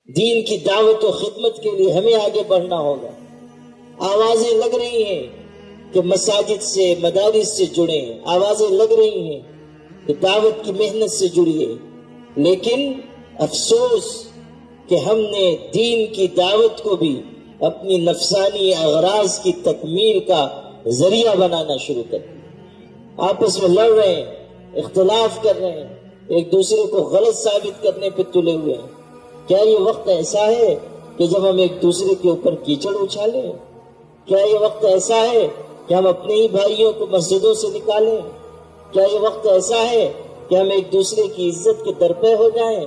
دین کی دعوت و خدمت کے لیے ہمیں آگے بڑھنا ہوگا۔ آوازیں لگ رہی ہیں کہ مساجد سے مدارس سے جڑیں، آوازیں لگ رہی ہیں کہ دعوت کی محنت سے جڑیے، لیکن افسوس کہ ہم نے دین کی دعوت کو بھی اپنی نفسانی اغراض کی تکمیل کا ذریعہ بنانا شروع کر دیا۔ آپس میں لڑ رہے ہیں، اختلاف کر رہے ہیں، ایک دوسرے کو غلط ثابت کرنے پہ تلے ہوئے ہیں۔ کیا یہ وقت ایسا ہے کہ جب ہم ایک دوسرے کے اوپر کیچڑ اچھالیں؟ کیا یہ وقت ایسا ہے کہ ہم اپنے ہی بھائیوں کو مسجدوں سے نکالیں؟ کیا یہ وقت ایسا ہے کہ ہم ایک دوسرے کی عزت کے درپے ہو جائیں؟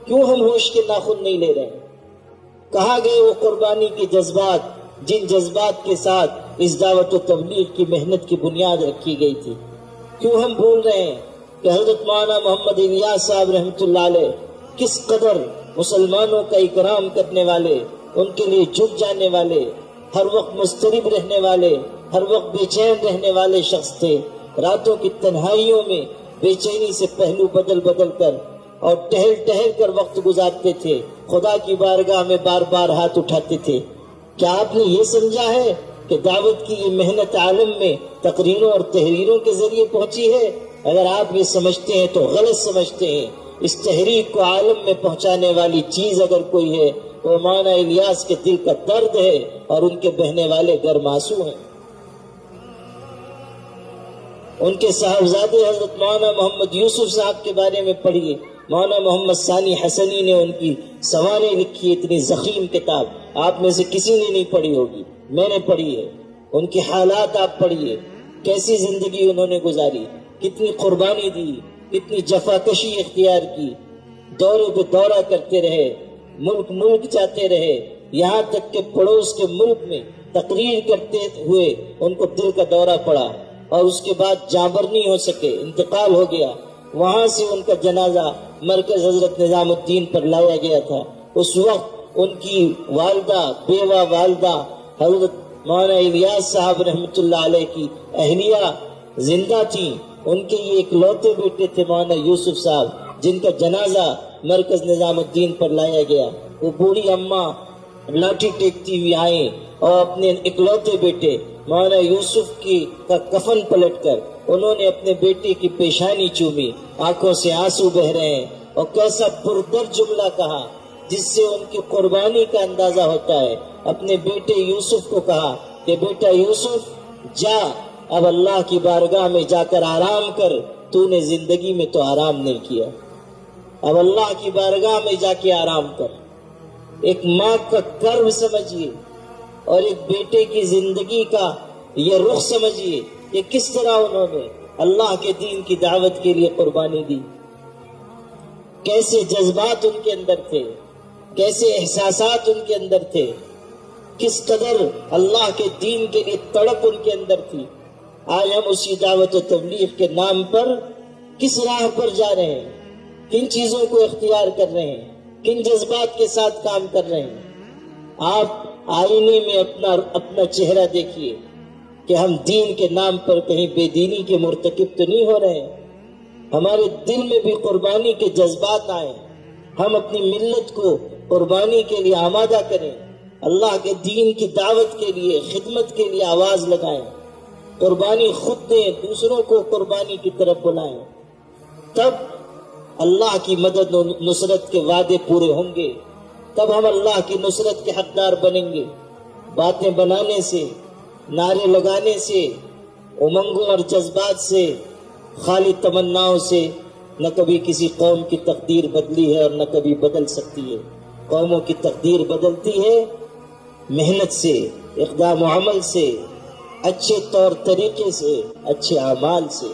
کیوں ہم ہوش کے ناخن نہیں لے رہے ہیں؟ کہاں گئے وہ قربانی کے جذبات جن جذبات کے ساتھ اس دعوت و تبلیغ کی محنت کی بنیاد رکھی گئی تھی؟ کیوں ہم بھول رہے ہیں کہ حضرت مولانا محمد الیاس صاحب رحمۃ اللہ علیہ کس قدر مسلمانوں کا اکرام کرنے والے، ان کے لیے جھک جانے والے، ہر وقت مضطرب رہنے والے، ہر وقت بے چین رہنے والے شخص تھے۔ راتوں کی تنہائیوں میں بے چینی سے پہلو بدل بدل کر اور ٹہل ٹہل کر وقت گزارتے تھے، خدا کی بارگاہ میں بار بار ہاتھ اٹھاتے تھے۔ کیا آپ نے یہ سمجھا ہے کہ دعوت کی یہ محنت عالم میں تقریروں اور تحریروں کے ذریعے پہنچی ہے؟ اگر آپ یہ سمجھتے ہیں تو غلط سمجھتے ہیں۔ اس تحریک کو عالم میں پہنچانے والی چیز اگر کوئی ہے وہ مولانا الیاس کے دل کا درد ہے اور ان کے بہنے والے گرم آنسو ہیں۔ ان کے صاحبزادے حضرت مولانا محمد یوسف صاحب کے بارے میں پڑھیے، مولانا محمد ثانی حسنی نے ان کی سوانح لکھی، اتنی ضخیم کتاب، آپ میں سے کسی نے نہیں پڑھی ہوگی، میں نے پڑھی ہے۔ ان کے حالات آپ پڑھیے، کیسی زندگی انہوں نے گزاری، کتنی قربانی دی، کتنی جفاکشی اختیار کی، دورے پہ دورہ کرتے رہے، ملک ملک جاتے رہے، یہاں تک کہ پڑوس کے ملک میں تقریر کرتے ہوئے ان کو دل کا دورہ پڑا اور اس کے بعد جابر نہیں ہو سکے، انتقال ہو گیا۔ وہاں سے ان کا جنازہ مرکز حضرت نظام الدین پر لایا گیا تھا۔ اس وقت ان کی والدہ، بیوہ والدہ حضرت مولانا الیاس صاحب رحمۃ اللہ علیہ کی اہلیہ زندہ تھیں۔ ان کے یہ اکلوتے بیٹے تھے مولانا یوسف صاحب، جن کا جنازہ مرکز نظام الدین پر لایا گیا۔ وہ بوڑھی اماں لاٹھی ٹیکتی ہوئی آئیں اور اپنے اکلوتے بیٹے مولانا یوسف کا کفن پلٹ کر انہوں نے اپنے بیٹے کی پیشانی چومی، آنکھوں سے آنسو بہ رہے ہیں، اور کیسا پردرد جملہ کہا جس سے ان کی قربانی کا اندازہ ہوتا ہے۔ اپنے بیٹے یوسف کو کہا کہ بیٹا یوسف جا، اب اللہ کی بارگاہ میں جا کر آرام کر، تو نے زندگی میں تو آرام نہیں کیا، اب اللہ کی بارگاہ میں جا کے آرام کر۔ ایک ماں کا کرب سمجھیے اور ایک بیٹے کی زندگی کا یہ رخ سمجھیے کہ کس طرح انہوں نے اللہ کے دین کی دعوت کے لیے قربانی دی، کیسے جذبات ان کے اندر تھے، کیسے احساسات ان کے اندر تھے، کس قدر اللہ کے دین کے لیے تڑپ ان کے اندر تھی۔ آج ہم اسی دعوت و تبلیغ کے نام پر کس راہ پر جا رہے ہیں، کن چیزوں کو اختیار کر رہے ہیں، کن جذبات کے ساتھ کام کر رہے ہیں؟ آپ آئینے میں اپنا چہرہ دیکھیے کہ ہم دین کے نام پر کہیں بے دینی کے مرتکب تو نہیں ہو رہے ہیں؟ ہمارے دل میں بھی قربانی کے جذبات آئیں، ہم اپنی ملت کو قربانی کے لیے آمادہ کریں، اللہ کے دین کی دعوت کے لیے، خدمت کے لیے آواز لگائیں، قربانی خود دیں، دوسروں کو قربانی کی طرف بلائیں، تب اللہ کی مدد و نصرت کے وعدے پورے ہوں گے، تب ہم اللہ کی نصرت کے حقدار بنیں گے۔ باتیں بنانے سے، نعرے لگانے سے، امنگوں اور جذبات سے، خالی تمناؤں سے نہ کبھی کسی قوم کی تقدیر بدلی ہے اور نہ کبھی بدل سکتی ہے۔ قوموں کی تقدیر بدلتی ہے محنت سے، اقدام و عمل سے، اچھے طور طریقے سے، اچھے اعمال سے۔